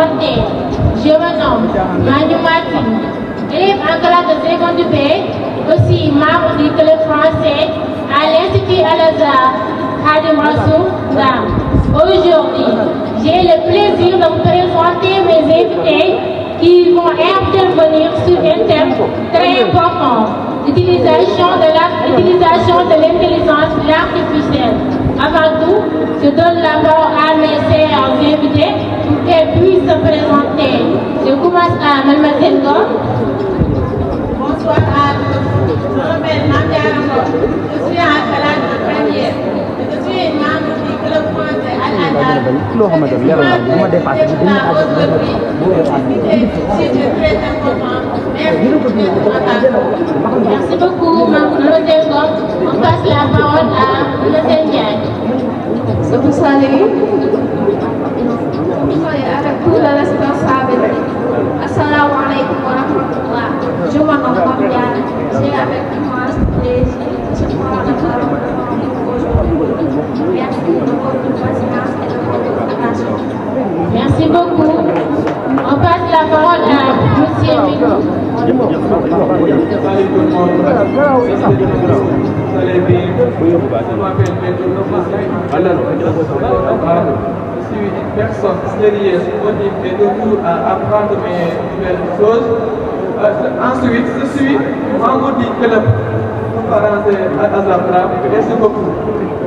présenté. Je me nomme Manu Martin, élève en classe de seconde B, aussi membre du club français à l'Institut Al-Azhar Khadim Rassoul Ndam. Aujourd'hui, j'ai le plaisir de vous présenter mes invités qui vont intervenir sur un thème très important, l'utilisation de l'intelligence artificielle. Avant tout, je donne la parole à mes chers invités pour qu'elles puissent se présenter. Je commence à Mademoiselle Ngom. Bonsoir à tous. Je m'appelle Mandiara Ngom. Je suis en classe de première. Je suis membre du club français Al-Azhar. C'est très important. Merci beaucoup, Mademoiselle Ngom. On passe la parole à Mademoiselle Ndiaye. Je vous salue. Avec tout le responsabilité. Assalamu alaikum wa rahmatullah. Je m'appelle Mamdiara. J'ai avec immense plaisir de prendre la parole aujourd'hui. Merci de votre patience et de votre attention. Merci beaucoup. On passe la parole à M. Midou. Je suis une personne sérieuse, monique et toujours à apprendre mes nouvelles choses. Ensuite, je suis membre du club français Al-Azhar. Merci beaucoup.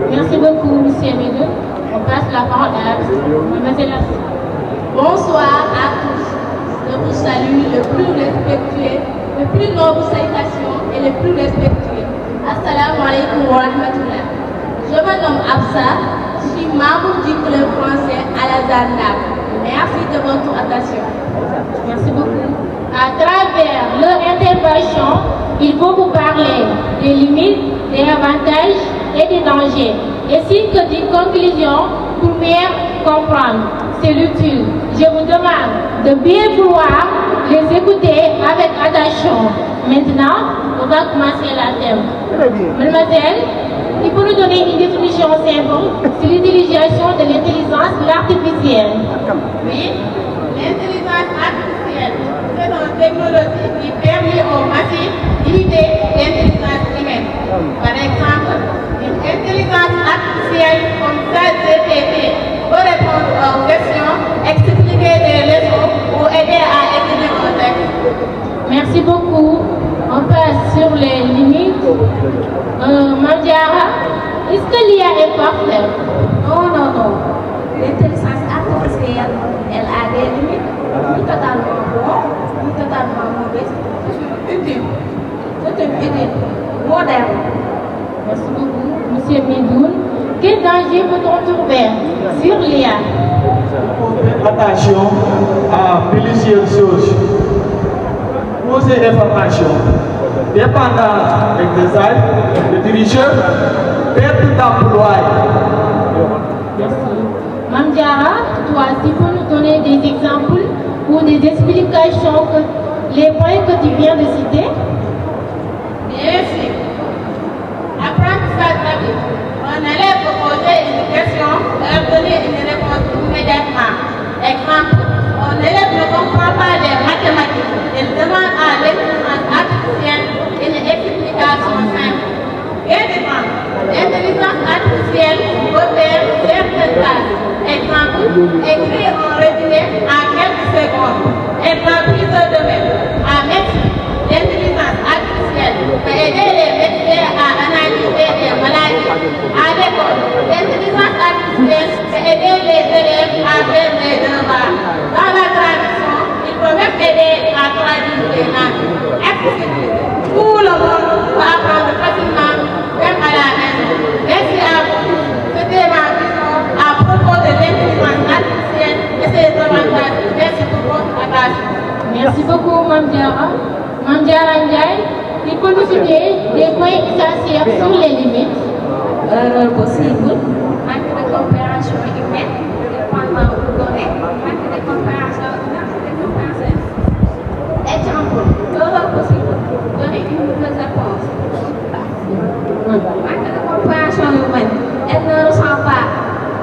Merci beaucoup, M. Midou. On passe la parole à Mme Lassie. Bonsoir à tous. Je vous salue le plus respectueux, le plus noble salutations et le plus respectueux. Assalamu alaikum wa rahmatullah. Je me nomme Absa. Je suis membre du club français Al-Azhar Ndam. Merci de votre attention. Merci beaucoup. À travers leur intervention, ils vont vous parler des limites, des avantages et des dangers, ainsi que des conclusions pour mieux comprendre. C'est utile. Je vous demande de bien vouloir les écouter avec attention. Maintenant, on va commencer la thème. Mademoiselle, il faut nous donner une définition simple sur l'utilisation de l'intelligence artificielle. Oui, l'intelligence artificielle, c'est une technologie qui permet aux machines d'imiter l'intelligence humaine. Par exemple, une intelligence artificielle comme ChatGPT peut répondre aux questions, expliquer des leçons ou aider à écrire un texte. Merci beaucoup. On passe sur les limites. Mandiara, est-ce que l'IA est parfaite? Non, non, non. L'intelligence artificielle, elle a des limites, ni totalement bonnes, ni totalement mauvaises. C'est utile. C'est une idée moderne. Merci beaucoup, M. Midoun. Quel danger peut-on trouver sur l'IA? Attention à plusieurs choses. Poser information, dépendance exercice, le dirigeant, perte d'emploi. Merci. Mandiara, toi, tu peux nous donner des exemples ou des explications que les points que tu viens de citer? Bien sûr. Apprentissage rapide. Un élève peut poser une question et obtenir une réponse immédiatement. Exemple, un élève ne comprend pas les mathématiques. Il demande à l'intelligence artificielle une explication simple. Bien évidemment, l'intelligence artificielle peut faire certaines tâches. Exemple, écrire un résumé en quelques secondes. Et dans plusieurs domaines. En médecine, l'intelligence artificielle peut aider les médecins à analyser les maladies. À l'école, l'intelligence artificielle peut aider les élèves à faire des devoirs. Dans la traduction, il peut même aider à traduire les langues. Tout le monde peut apprendre facilement, même à la maison. Merci à vous. C'était ma vision à propos de l'intelligence artificielle et ses avantages. Merci pour votre attention. Merci beaucoup, Mandiara. Mandiara Ndiaye, il peut nous citer des points essentiels sur les limites. Erreur possible, manque de compréhension humaine, dépendant de données, manque de compréhension humaine. Exemple, erreur possible, donner une mauvaise réponse. Manque de compréhension humaine, elle ne ressent pas,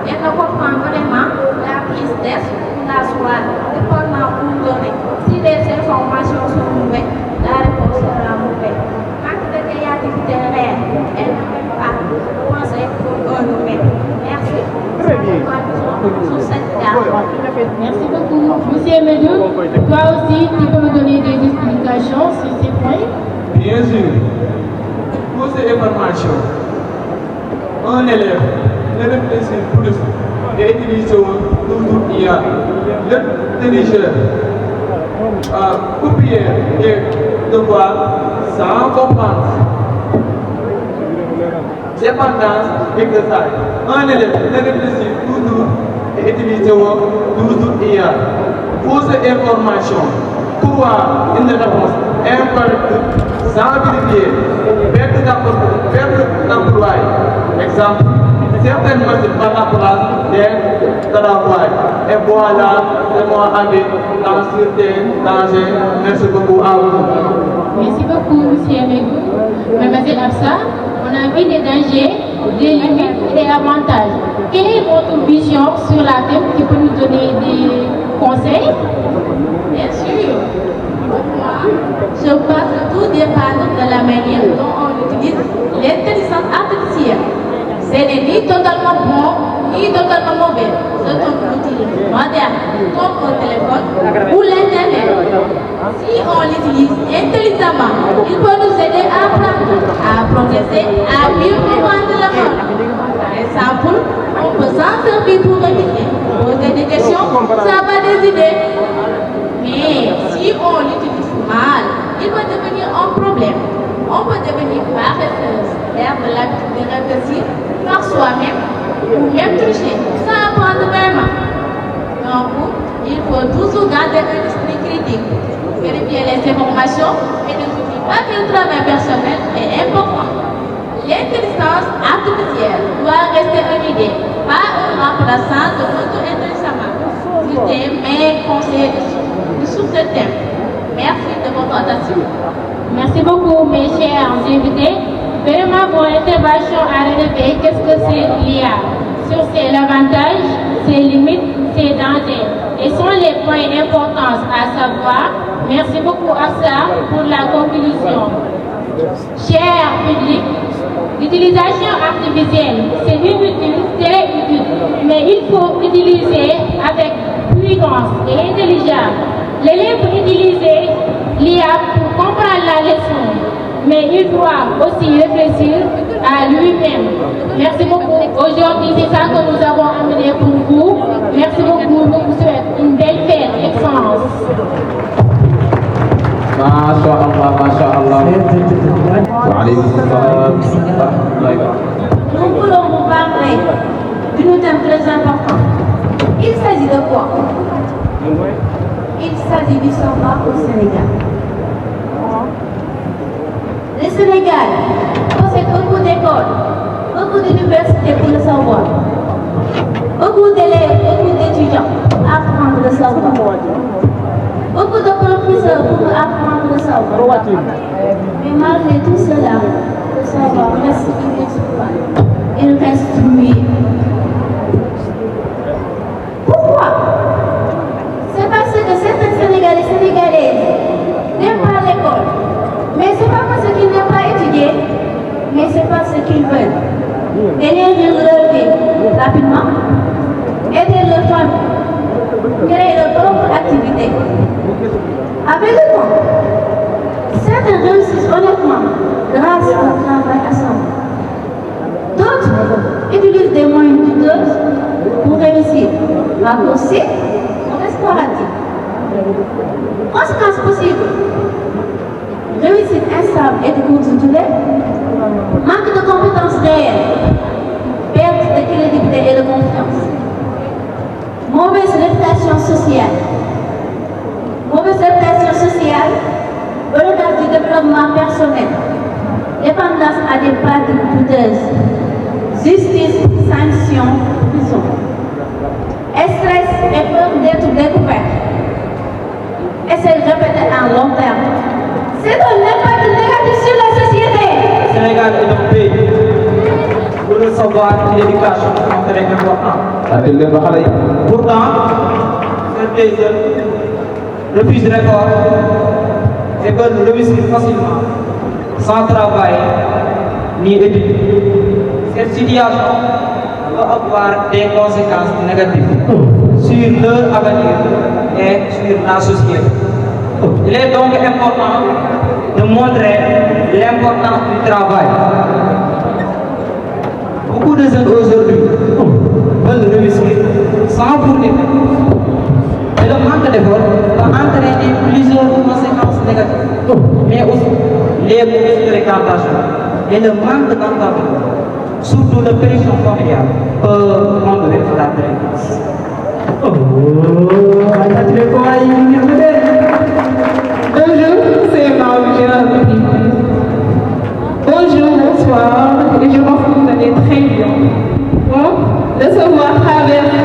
elle ne comprend vraiment la tristesse ou la soit dépendant ou donné. Si les informations sont mauvaises, la réponse sera mauvaise. Manque de créativité réelle, elle ne peut pas penser pour un humain. Merci. Très bien. Sur cette table. Merci beaucoup. Monsieur Medou, toi aussi, tu peux me donner des explications sur ces points? Bien sûr. Pour ces informations, un élève ne réfléchit plus et utilise toujours IA. Le téléviseur copier des devoirs sans comprendre. Dépendance exercice. Un élève ne réfléchit toujours et utilise toujours IA. Pour ces informations, trouver une réponse imparfaite sans vérifier, perte d'emploi. Exemple, certaines machines par la place des travail. Et voilà, c'est moi avec dans certains dangers. Merci beaucoup à vous. Merci beaucoup, monsieur Medou. Mademoiselle Afsa, on a vu des dangers, des limites et des avantages. Quelle est votre vision sur la thème qui peut nous donner des conseils? Bien sûr. Je pense que tout dépend de la manière dont on utilise l'intelligence artificielle. Ce n'est ni totalement bon, ni totalement mauvais. C'est un outil moderne, comme un téléphone ou l'Internet. Si on l'utilise intelligemment, il peut nous aider à apprendre, à progresser, à mieux comprendre le monde. Par exemple, on peut s'en servir pour réviser, poser des questions, savoir des idées. Mais si on l'utilise mal, il peut devenir un problème. On peut devenir paresseuse, perdre l'habitude de réfléchir par soi-même ou même tricher sans apprendre vraiment. Donc, il faut toujours garder un esprit critique, vérifier les informations et ne n'oublier pas que le travail personnel est important. L'intelligence artificielle doit rester une idée, pas un remplaçant de notre intelligence. C'était mes conseils sur ce thème. Merci de votre attention. Merci beaucoup, mes chers invités. Vraiment, vos interventions à relever qu'est-ce que c'est l'IA, sur ses avantages, ses limites, ses dangers. Et sont les points importants à savoir. Merci beaucoup à ça pour la conclusion. Cher public, l'utilisation artificielle, c'est utile, très utile, mais il faut utiliser avec prudence et intelligence. L'élève peut utiliser l'IA pour comprendre la leçon, mais il doit aussi réfléchir à lui-même. Merci beaucoup. Aujourd'hui, c'est ça que nous avons amené pour vous. Merci beaucoup. Nous vous souhaitons une belle fête. Excellence. Masha'Allah, Masha'Allah. Wa alaykum salam. Nous voulons vous parler d'un thème très important. Il s'agit de quoi? Il s'agit du savoir au Sénégal. Le Sénégal possède beaucoup d'écoles, beaucoup d'universités pour le savoir, beaucoup d'élèves, beaucoup d'étudiants pour apprendre le savoir, beaucoup de professeurs pour apprendre le savoir. Mais malgré tout cela, le savoir reste inexploité. Il reste muet. Pourquoi? C'est parce que certains Sénégalais et Sénégalaises n'aiment pas l'école. Mais ce n'est pas parce qu'ils n'aiment pas étudier, mais c'est parce qu'ils veulent gagner leur vie rapidement, aider leur famille, créer leur propre activité. Avec le temps, certains réussissent honnêtement grâce au travail ensemble. D'autres utilisent des moyens douteux pour réussir, raccourcis ou restauratifs. Conséquences possibles: réussite instable et de courte durée, manque de compétences réelles, perte de crédibilité et de confiance, mauvaise réputation sociale, relève du développement personnel, dépendance à des pratiques douteuses, justice, sanction, prison, stress et peur d'être découvert. Et c'est répété en long terme. C'est un impact négatif sur la société. Le Sénégal est un pays où le savoir et l'éducation sont très importants. Pourtant, certains jeunes refusent l'effort et veulent réussir facilement, sans travail ni études. Cette situation peut avoir des conséquences négatives sur leur avenir et sur la société. Il est donc important de montrer l'importance du travail. Beaucoup de jeunes aujourd'hui veulent réussir sans pour effet. Et le manque d'effort va entraîner plusieurs conséquences négatives, mais aussi les mauvaises fréquentations et le manque d'encadrement, surtout la pression familiale, peuvent conduire à la délinquance. Bonjour, c'est Marie. Bonjour, bonsoir, et je pense que vous allez très bien. Bon, de se voir traverser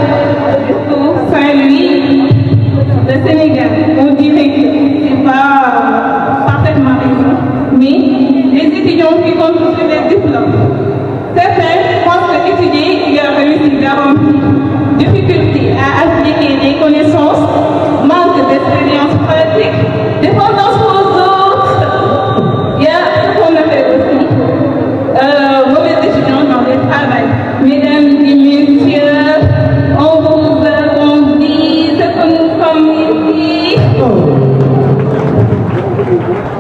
Saint-Louis, le Sénégal, on dirait que c'est pas parfaitement exemple, mais les étudiants qui construisent les diplômes, certains pensent que étudier, il y a réussi garantie, difficulté à appliquer des connaissances, manque d'expérience pratique, dépendance aux autres. Il y a ce qu'on appelle aussi mauvais étudiants dans le travail. Mesdames et messieurs, on vous a dit ce que nous sommes ici.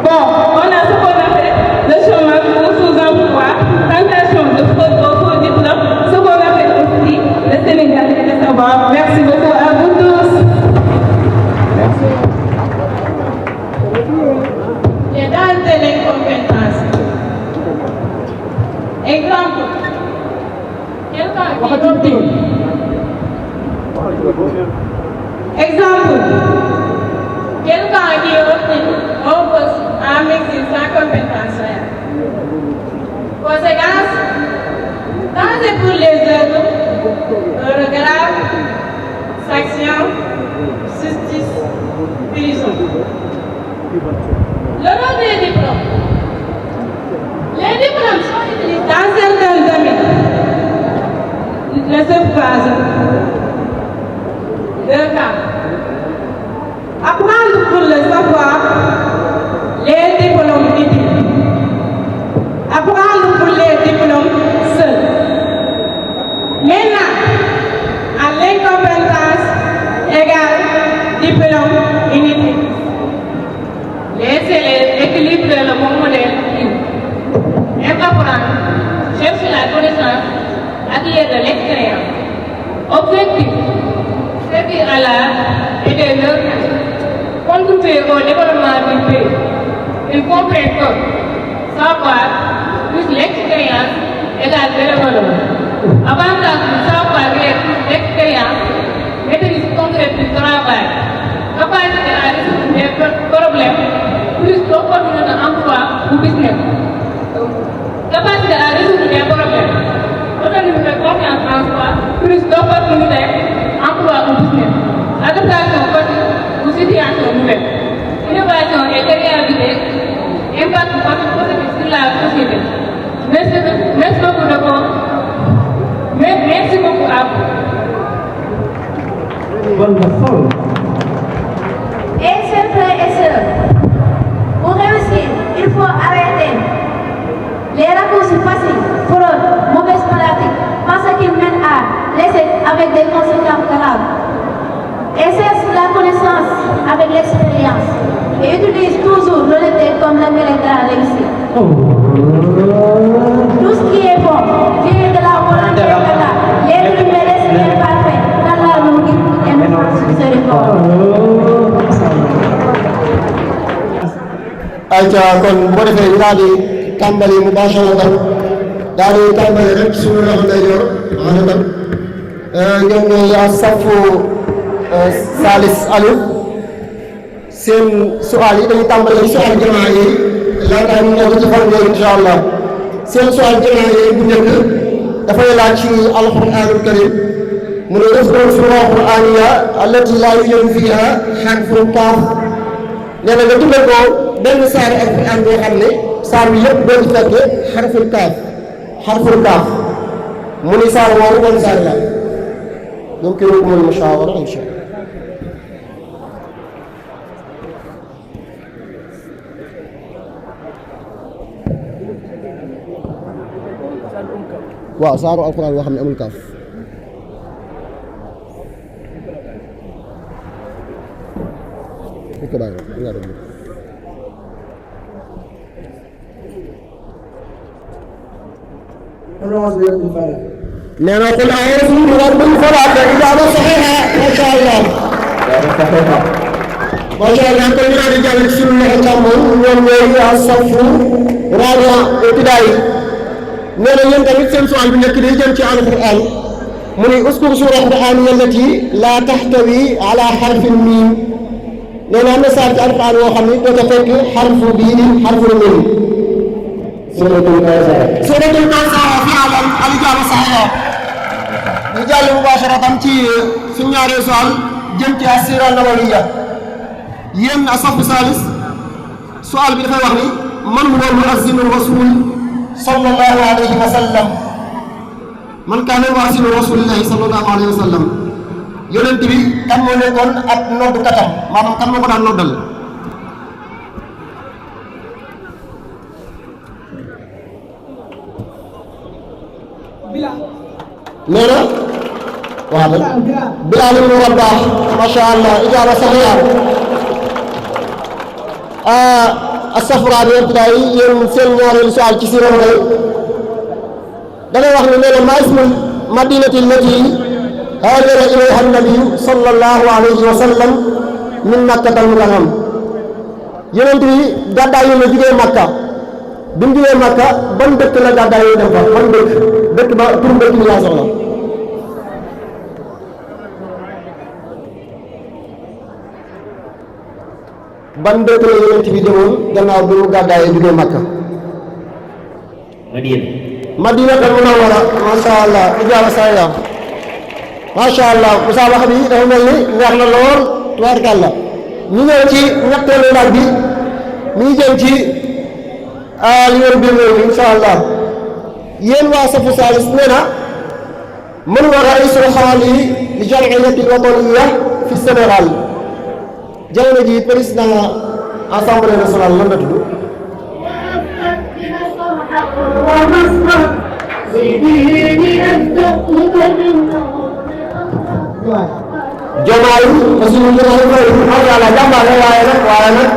Bon, on a ce qu'on appelle le chômage ou sous-emploi, tentation de fraude au faux diplôme, ce qu'on appelle aussi le Sénégal et le savoir. Merci beaucoup à vous tous. Les dates de l'incompétence. Exemple. Quelqu'un qui obtient. Exemple. Quelqu'un qui obtient un poste en médecine sans compétence réelle. Conséquence, danger pour les autres, regard, sanction, justice, prison. Le rôle des diplômes. Les diplômes sont utilisés dans certains domaines. Ne se pas deux cas. Apprendre pour le savoir, les diplômes utiles. Apprendre pour les diplômes seuls. Maintenant, à l'incompétence égale diplôme inutile. Laissez-les équilibrer le bon modèle. Apprendre, chercher la connaissance, acquérir de l'expérience. Objectif, servir à l'art et des autres, contribuer au développement du pays. Il comprend que savoir plus l'expérience égale développement. Avantage du savoir et plus l'expérience, maîtrise concrète du travail, capacité à résoudre des problèmes, plus d'opportunités d'emploi ou business. Capacité à résoudre des problèmes, autonomie de confiance en soi, plus d'opportunités, emploi ou business. Adaptation aux situations nouvelles. Innovation et créativité, impact positif sur la société. Merci beaucoup de vous. Merci beaucoup à vous. Et chers frères et sœurs, pour réussir, il faut arrêter les raccourcis faciles, fraude, mauvaises pratiques, parce qu'ils mènent à l'échec avec des conséquences graves. Et cherche la connaissance avec l'expérience et utilise toujours le levier comme la mélodie de la réussite. Tout ce qui est bon vient de la volonté d'Allah. L'être humain reste imparfait. Qu'Allah nous guide et nous fasse miséricorde. ayca kon bu ko defee ñu daal di tàmbali mubasharatan daal di tàmbali rek suñu loxo ndeyjoor maanaam ñoom ñooy safu Salis Aliou seen suwaal yi dañuy tàmbali suwaal jamaa yi laataa ñu ñëw ci fan yooyu incha allah seen suwaal jamaa yi bu njëkk dafay laaj ci alquranul karim mu ne uzkur sura qur'aniya allati laa yujadu fiha harfun qaaf nee na nga tuddal ko benn saar alquran boo xam ne saar bi yëpp doo ci fekk xarful kaaf mu ni saar woowu ban saar la يمكنكم المشاورة إن شاء الله. waaw saaru alquran boo xam ne amul kaaf ko bàyyi nga dem nee na qul a'uuzu bi rabbil falaq ijaaba saxiixa macha allah macha allah kon ñu daal di jàll ci suñu loxo càmmoñ ñoom ñooy safu raja ibtidaay nee na yéen tamit seen suwaal bi nekk day jëm ci alquran mu ni uskur suura qur'aaniyya allati laa taxtawi ala xarfin miim nee na am na saar ci alquran yoo xam ni doo ko fekk xarfu bii di xarfu miim suuratul Kawsar fi al ijaaba saxiixa ñu jàll mubasharatan ci suñu ñaaree suwaal jëm ci as-siira nabawiyya yéen asafu salis suwaal bi dafay wax ni man huwa muazzinu rasul sallallahu alayhi wa sallam man kaana muazzinu rasulillahi sallallahu alayhi wa sallam yonent bi kan moo nekkoon ab noddkatam maanaam kan moo ko daan noddal nee na waaw Bilaal ibn Rabaax macha allah ijaaba saxiixa asafra bi ibtidaay yéen seen ñaareelu suwaal ci siira day dangay wax ni nee na maa ismul madinati allati haajara ilayha nabiyu sallallahu alayhi wa sallam min makkatal mukarram yonent bi gàddaay yi la jugee Makka bi mu jugee Makka ban dëkk la gàddaay yi dem fa ban dëkk ba tur dëkk bi laa soxla ban dëkk la yonent bi demoon gannaaw bi mu gàddaayee jugee Makka Madinatul Munawwara macha allah ijaaba saxiixa macha allah musaabaxa bi dafa mel ni neex na lool tubaarkàlla ñu ñëw ci ñetteelu laaj bi mi ngi jëm ci li ngeen biir réew incha allah yéen waa safu salis nee na man huwa raisul xaali li jam'iyyati wataniyya fi Sénégal jamono ji président assemblée nationale lan la tudd Diomaye Bassirou Diomaye Faye macha allah jàmbaare waaye nag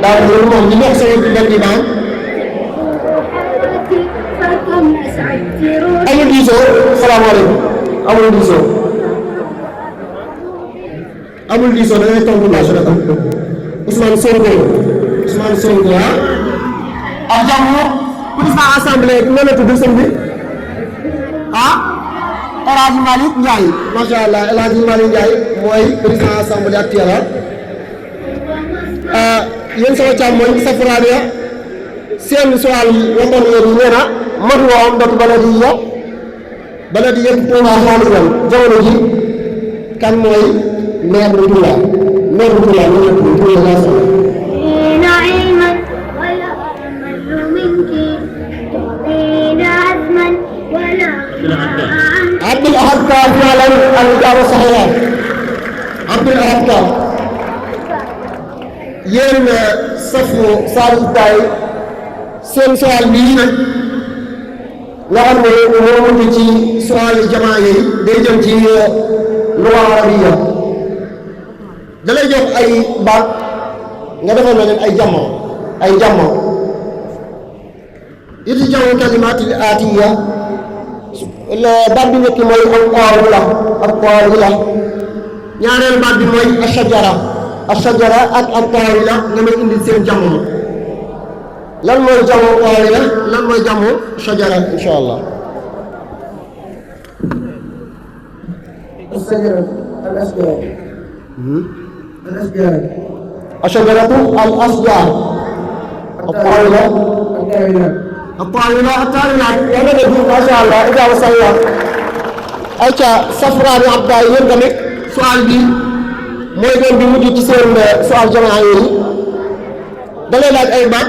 daal di moom ñu nekk seen candidat amul diisoo salaamaaleykum amul diisoo da ngay tontu laaj rek Ousmane Sonko ak jàmm président assemblée bi la tudd sëñ bi El Hadj Malick Ndiaye macha allah El Hadj Malick Ndiaye mooy président assemblée actuelle yéen sama càmmoñ Safra seen suwaal waxoon ngeen nee na matu woon dootu baladi yëpp Touba xaalisan jamono ji kan mooy maire bu Touba ñu nekk Touba laa soxla Abdul Ahad Ka fi'lan al-ijaaba saxiixa Abdul Ahad Ka yéen safu Salif Baye seen suwaal bii nag nga xam ne moo mujj ci suwaal jamaa yi day jëm ci luga arabiya da lay jox ay baat nga defal na leen ay jàmmo irja'u kalimatil aatiya baat bi njëkk mooy al-qaawila ñaareelu baat bi mooy ashajara ak al-qaawila nga may indi seen jamono lan mooy jamu qaawila lan mooy jamu shajara insha allah الشجرة الأشجار الطاولة الطاولات yàlla na dugg macha allah ijaaba saxiixa ayca Safra bi Abdoulaye yéen tamit suwaal bi mooy doon bi mujj ci seen suwaal jamaa yi da lay laaj ay baat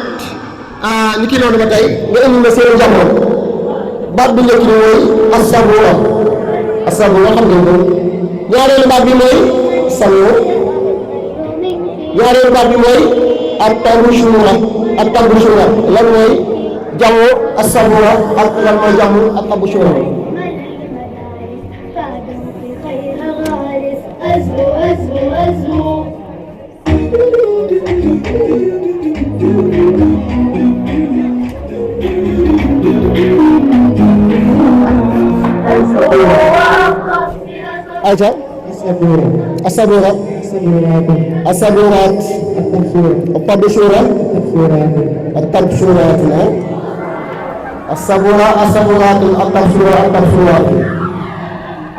ni ki noonu ba tey nga indi na seen jamono baat bu njëkk bi mooy asabura xam ngeen ko ñaareelu baat bi mooy sawo ñaareelu baat bi mooy at-tabshuura lan mooy jamu as-sabura ak lan mooy jamu ak abushura ayca الصبورات التبشورات التبشورات الصبورات التبشورات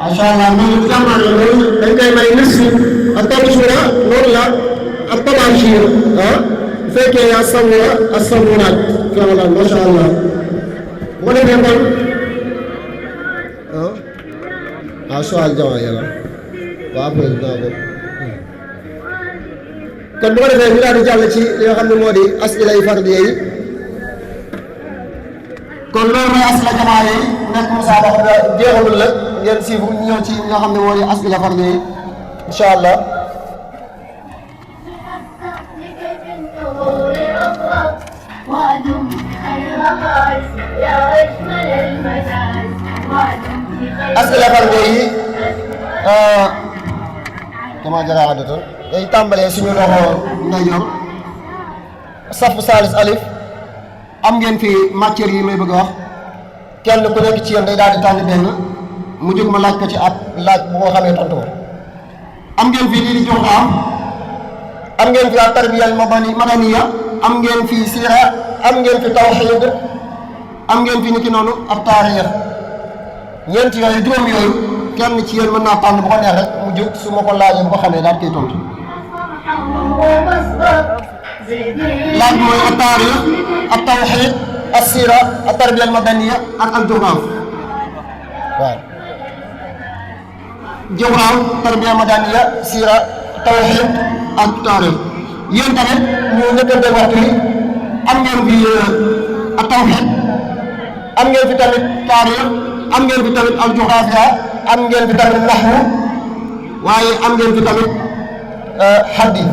ما شاء الله من الجمع dañ koy may nisfu التبشورات loolu la التباشير bu fekkee الصبورات فعلا ما شاء الله bu defee kon sual jawab ya waaw président boobu kon bu ko defee ñu daal di jàll ci li nga xam ne moo di asila yi fardiya yi kon loolu mooy asila jamaa yi nekk Moussa wax nga jeexalul la ngeen siifu ñu ñëw ci li nga xam ne moo di asila fardiya yi incha allah asila fardiya yi dama jaraxadatoon day tàmbalee suñu loxo ndeyjoor safu salis alif am ngeen fi matière yi may bëgg a wax kenn ku nekk ci yéen day daal di tànn benn mu jóg ma laaj ko ci ab laaj bu ko xamee tontu ko am ngeen fi lii di jox am ngeen fi ak tarbiyal madaniya am ngeen fi siira am ngeen fi tawxiid am ngeen fi niki noonu ak taarix ñeent yooyu juróom yooyu kenn ci yéen mën naa tànn bu ko neex rek mu jóg su ma ko laajee bu ko xamee daal koy tontu laaj mooy ak taarix ak tawxiid ak siira ak tarbiya al madaniya ak al jugraaf waaw jugraaf tarbiya madaniya siira tawxiid ak taarix yéen tamit ñu njëkkante waxtu yi am ngeen fi ak tawxiid am ngeen fi tamit taarix am ngeen fi tamit al jugraafiya am ngeen fi tamit naxwu waaye am ngeen fi tamit xadiis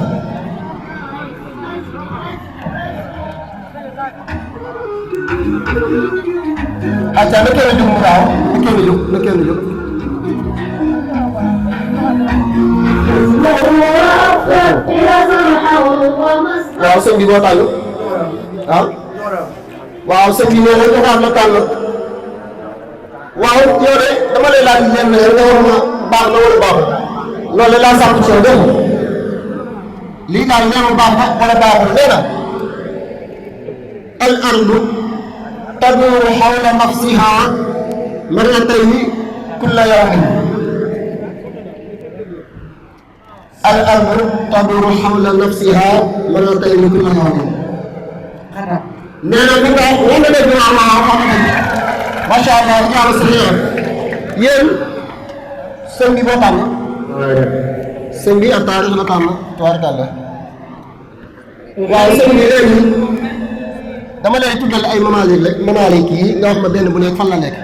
acca na kenn jóg mu gaaw na kenn jóg waaw sëñ bi boo tànn waaw sëñ bi nee na joxaat la tànn waaw yow de dama lay laaj leen ne nga war ma baax na wala baaxul loolu laa sàmm ci yow dégg nga lii daal nee ma baax na wala baaxul nee na al ardu taduru xawla nafsiha marratayni kulla yawmin al ardu taduru xawla nafsiha marratayni kulla yawmin nee na bu baax wax nga dëgg macha allah ñaar sa xeer yéen sëñ bi boo tànn sëñ bi ak taarix la tànn tubaarkàlla waaw sëñ bi léegi dama lay tuddal ay mamaalik yi nga wax ma benn bu nekk fan la nekk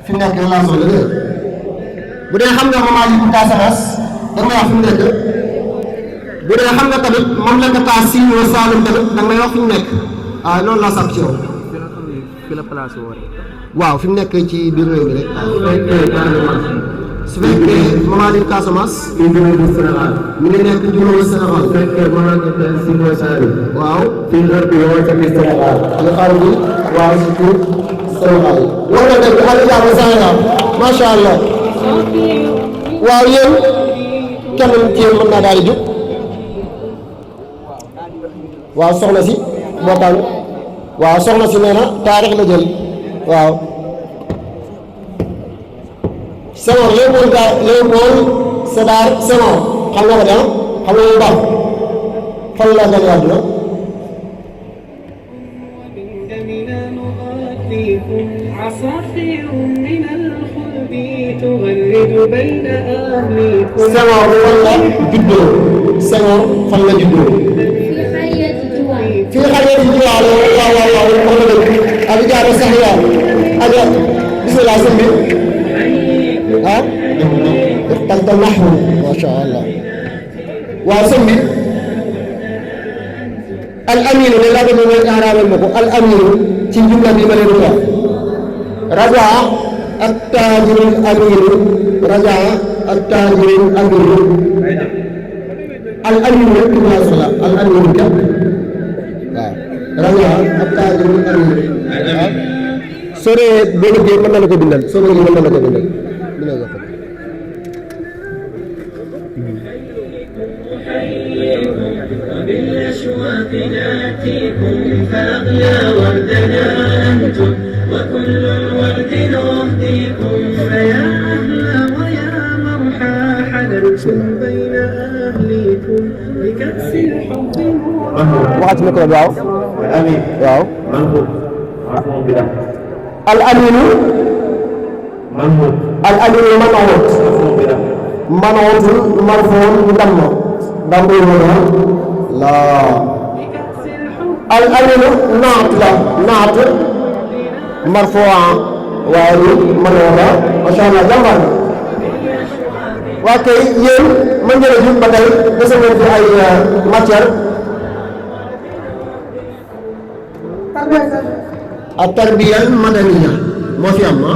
fi mu nekk laa soxla dégg bu dee xam nga mamaalik bu Casamance da nga wax fi mu nekk bu dee xam nga tamit mamlakata Siin wa Saalum tamit da nga wax fi mu nekk waaw noonu laa sàpp ci yow waaw fi mu nekk ci biir réew mi rek su fekkee Mamalik Casamance mi ngi nekk Sénégal mi ngi nekk Njuró Sénégal su fekkee Mamalik Sino Saalum waaw fii nga tamit Sénégal nga xaar bi waaw surtout Sénégal war na dëgg ak jàmm Sénégal macha allah waaw yéen kenn ci yéen mën naa daal di jóg waaw soxna si moo tax waaw soxna si nee na taarix la jël waaw Senghor Léopold Sédar Senghor xam nga ko de xam nga bu baax fan la gën a àdduna Senghor fan la juddoo Senghor fan la juddoo fii xariyati Juwaalo waaw waaw waaw wax na dëgg ak jaaro sax yaa ak bismillah sëñ bi ah ixtalta naxwu ma sha allah waaw sëñ bi al aminu ne la ko ñu arabal mako al aminu ci jumla bi ma leen wax raja ak tajirul aminu raja ak tajirul aminu al aminu rek ma sala al aminu ka waaw raja ak tajirul aminu sore bo liggéey mën na la ko bindal sore mën na la ko bindal dina ko بالأشواق نأتيكم فأغلى وردنا أنتم وكل الورد نهديكم فيا أهلا ويا مرحى حللتم بين أهليكم بكأس الحب وقت مكر واو الأمين واو من هو مرفوع بلا الأمين من هو الأمين منعوت مرفوع بلا منعوت مرفوع ضم لا الأمين نعت لا نعت مرفوعة وعلي منوبة ما شاء الله جمعنا وكي ين من يرجم بدل نسمع في أي ماتير التربية المدنية ما في أما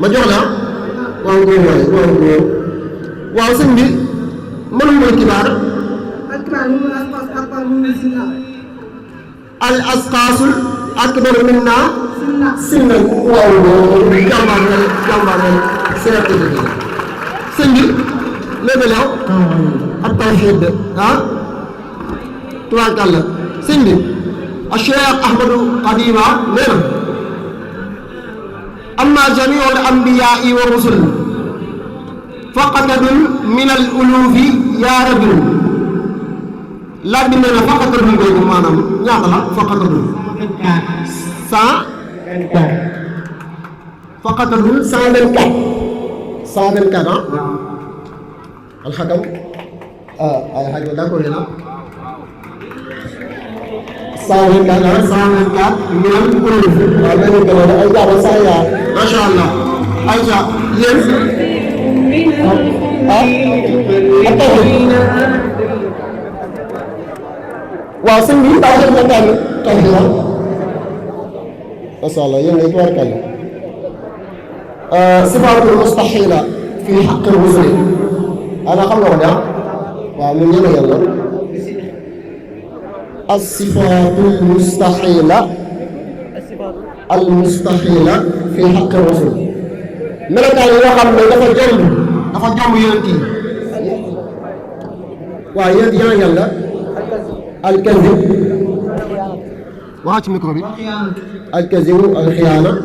ما جولا واو سندي من هو الكبار الأشخاص الأكبر منا سنا واو جمعنا سيرتي سندي لبلا التوحيد ها تبارك الله سندي الشيخ أحمد قديمة نعم أما جميع الأنبياء والرسل فقط من الألوف يا رجل لا بمنا فقط من بينهم معنا يعطلا فقط فقط 124 الحكم الحكم لا كورينا 124 من الألوف ما شاء الله أيجا يس waaw sëñ bi taw la tànn taw la masha Allah yéen ay tubarkal sifatul mustahila fi haqq al-muslim ana xam nga ko da waaw ñun ñëna yàlla as-sifatul mustahila al-mustahila fi haqq al-rasul melokaan yi nga xam ne dafa jomb yonent yi waaw yéen yaa yàlla الكذب وهات ميكروبي الكذب الخيانة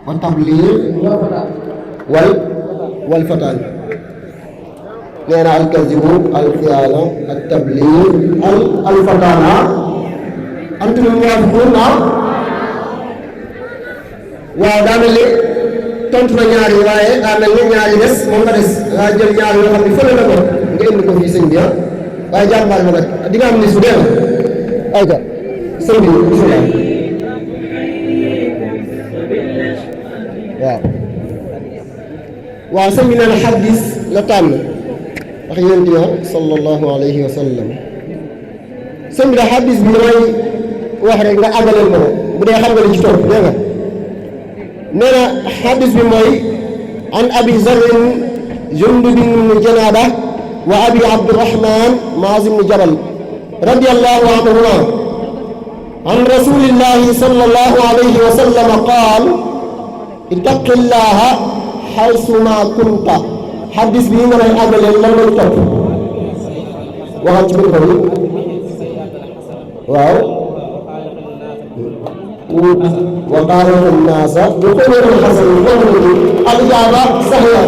والتبليغ والفتان لأن الكذب الخيانة التبليغ الفتان أنتم موافقون ودامل لي tontu na ñaari waaye daa mel ni ñaari des moom nga des nga jël ñaari yoo xam ne fële la ko nga indi ko fii sëñ bi waaye jàmbaar ma nag di nga am ni su dee ay ga sëñ bi bismillah waaw sëñ bi nee na xadis la tànn wax yonent ya sallallahu alayhi wa sallam sëñ bi da xadis bi damay wax rek nga àggaleel ma ko bu dee xam nga li ci topp dégg nga nee na xadis bi mooy an abi zarrin jundub bin janaada wa abi abdurrahman maaz ibn jabal radiyallahu anhuma an rasulillahi sallallahu alayhi wa sallam qaal ittaqillaha xaysuma kunta xadis bi nga lay àggaleel lan lañ topp waxal ci biir ko bi waaw wa qaala naasa bi xuluqin xasan al ijaaba saxiya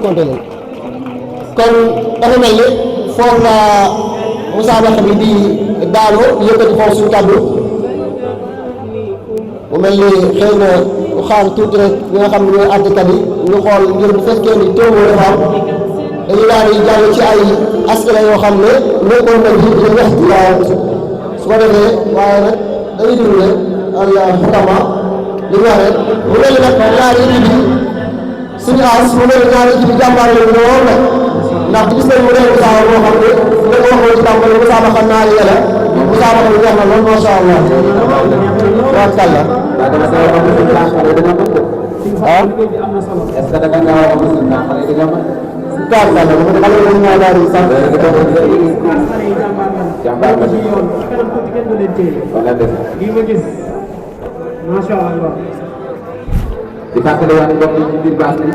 kontelel kon dafa mel ni foofu la musaabaqa bi di daanu yëkkati foofu suñu kàddu mu mel ni xëy na xaar tuuti rek ñi nga xam ne ñooy àttekat yi ñu xool ngir bu fekkee ni teewul dafa am dañu daal di jàll ci ay aspects yoo xam ne nekkoon nañ ci di wax su ko defee waaye nag dañuy déglu rek al xutama li ñu wax rek mu mel ni nag ñaari équipe yi suñu as mu mel ni ñaari équipe yi jàmbaar lañu lool nag ndax gis nañ mu nekk saa boo xam ne da nga waxoon ci tàmbali ne musaabaqa naari la musaabaqa bi jeex na lool macha allah wa kàlla ah est-ce que da nga gaaw a am si ndax xale yi dañoo mën kaar kàlla dama ne xale yi dañu ñëw daal di sax jàmbaar la ci yoon kanam tuuti kenn du leen téye wala def lii ma gis macha allah di fàttali waat mbokk yi ci biir baax bi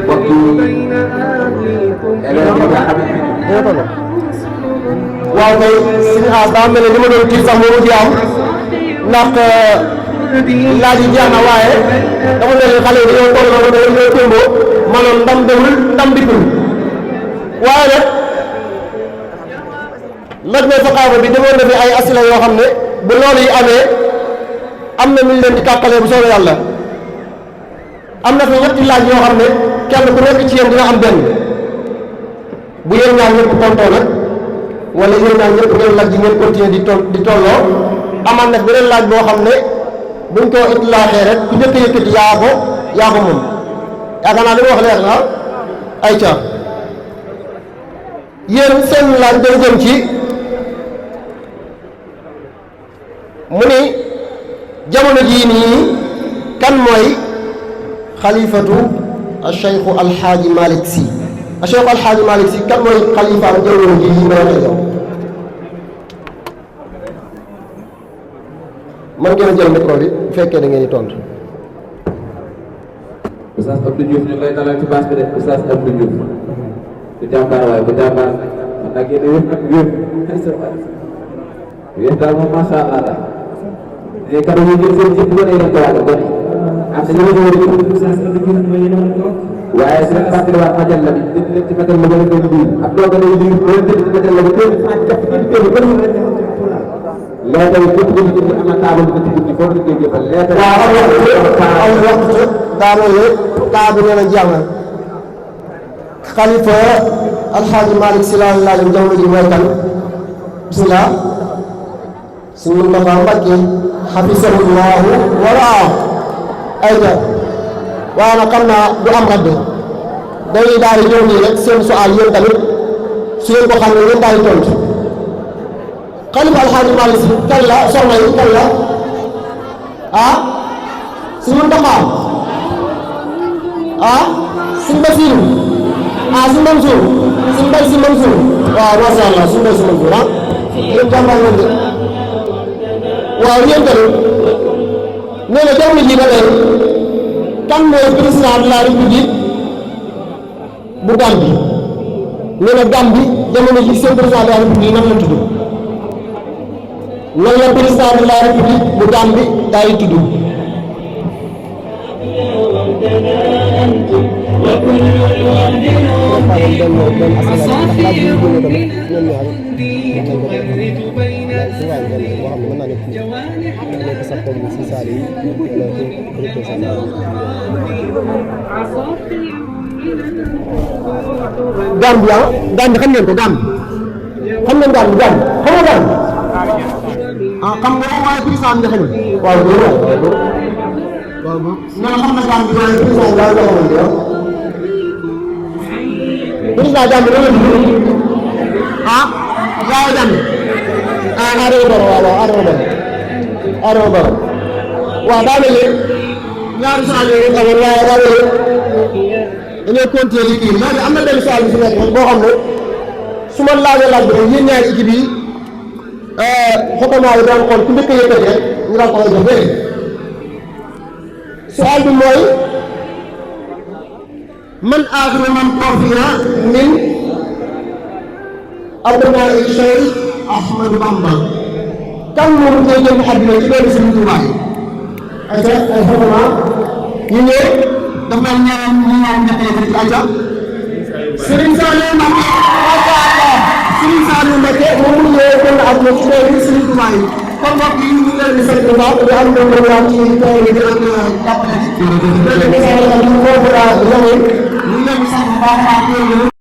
mbokk yi élèves yi nga xam ne waaw kay suñu xaas daa mel ne li ma doon kii sax moo ci am ndax laaj yi jeex na waaye dafa mel ni xale yi dañoo toll noonu dañoo témboo maanaam ndam demul ndam dikkul waaye nag laj na saqaafa bi demoon na fi ay asila yoo xam ne bu loolu yi amee am na ñu leen di tàqalee bu soobee yàlla am na fi ñetti laaj yoo xam ne kenn ku nekk ci yéen dina am benn bu yéen ñaar ñëpp tontoo nag wala yéen ñaar ñëpp ngeen laaj ji ngeen continuer di tolloo amaan nag beneen laaj boo xam ne buñ ko itlaaxee rek ku njëkk a yëkkati yaa ko moom yaakaar naa li ma wax leer na ay ca yéen seen laaj day jëm ci mu ni jamono jii nii kan mooy xalifatu Cheikh Alxaaji Malick Sy Cheikh Alxaaji Malick Sy kan mooy xalifaam jamono jii nii may wax yow man ngeen a jël micro bi bu fekkee da ngeen di tontu. Oustaz Abdou Diouf ñu ngi lay dalal ci bâche bi de Oustaz Abdou Diouf bu jàmbaar waaye bu jàmbaar man nag yéen a wér nag wér daal moom macha allah daal léegi kàddu gi jël seen jëf gone yi dañ ko waaj a gone am na ñu war a jël Oustaz Abdou Diouf mooy yéen a war a toog waaye su leen fàttaliwaat majal la bi dëgg leen ci majal la gën a doon lii ab doo gën a lii loolu dëgg ci majal la bi teel a jàpp ci teel a bëri leetar yi képp ku ci am na taabal bu ci guddi foofu la koy jëfal leetar waaw am waxtu daanaka kaa bi nee na jeex na xalifa Alxaaji Malick Sy laa laajam jamono ji mooy kan bismillah suñu Muntaxa Mbàkke xafisahullahu wa ra'aahu ayca waaye nag xam naa du am radd dañuy daal di ñëw nii rek seen su'aal yéen tamit su ngeen ko xam ne ngeen daal di tontu xalifa Alxaaji Malick Sy kan la soxna yi kan la ah suñu Muntaxa ah suñu Basiru ah suñu Mansuur suñu Mbay Si Mansuur waaw masha Allah suñu Mbay Si Mansuur ah yéen jàmbaar ngeen de waaw yéen tamit nee na jamono ji ba léegi kan mooy président de la république bu Gambie nee na Gambie jamono ji seen président de la république nan la tudd nan la président de la république bu Gambie daay tudd Gambie ah Gambie xam ngeen ko Gambie xam ngeen Gambie Gambie xam nga Gambie ah xam nga waaye président nga xam ne waaw waaw nee na xam na Gambie waaye président daal la xamante ne président Gambie la tudd ah Yaya Jammeh ah Adama Barrow waaw waaw Adama Barrow waaw daa mel ni ñaari saa yooyu xamoon waaye daa mel ni dañoo continuer liggéey léegi am na benn saa yu fi nekk boo xam ne su ma laajee laaj bi rek yéen ñaari équipe yi xottement yi daan xool ku njëkk a yëkkati rek ñu daan ko jox léegi su'aal bi mooy man aaxiru man tuwuffiya min abnaa'i Cheikh Ahmadou Bamba kan moo koy génn àddina ci benn Sëriñ Tuubaa yi ay xottement ñu ñëw dafa mel ñeneen ñi ñaan ñett yi ci ayca Serigne Saliou Mbacké Serigne Saliou Mbacké moom mu ñëwee génn àddina ci benn Sëriñ Tuubaa yi kon mbokk yi ñu ngi leen di sant bu baax di am programme ci tool yi di ak jàppale ci.